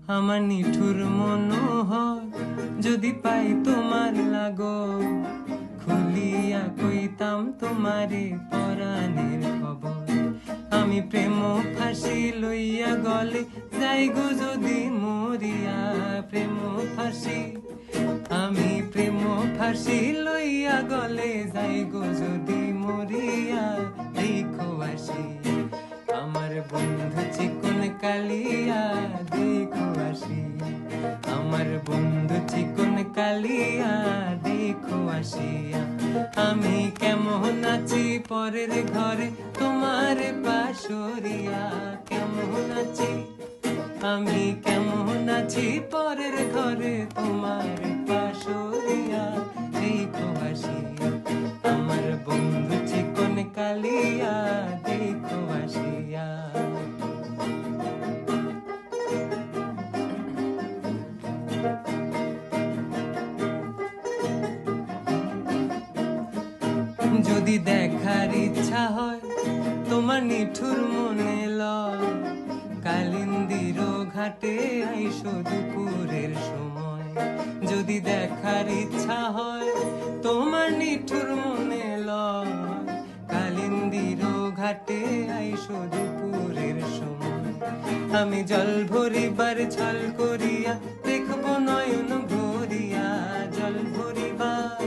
আমার নিঠুর মনোহর যদি পাই তোমার লাগো, খুলিয়া কইতাম তোমারে পরাণের খবর। আমি প্রেম ফাঁসি লইয়া গলে যাই গো যদি মরিয়া, প্রেম ফাঁসি আমি প্রেম ফাঁসি লইয়া গলে যাই গো যদি মরিয়া। দেখো আসি আমার বন্ধু চিকন কালিয়া, দেখো আসি আমার বন্ধু চিকন কালিয়া, দেখো আসিয়া। আমি কেমন আছি পরের ঘরে তোমার পাশরিয়া, কেমন আছি আমি কেমন আছি পরের ঘরে তোমার পাশরিয়া। দেখো আসিয়া আমার বন্ধু চিকন কালিয়া, দেখো আসিয়া। যদি দেখার ইচ্ছা হয় তোমার নিঠুর মনে লয়, কালিন্দির ঘাটে আইসো দুপুরের সময়। যদি দেখার ইচ্ছা হয় তোমার নিঠুর মনে লয়, কালিন্দির ঘাটে আইসো দুপুরের সময়। আমি জল ভরিবার ছল করিয়া দেখবো নয়ন ভরিয়া, জল ভরিবার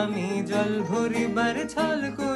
আমি জল ভরিবার ছল করিয়া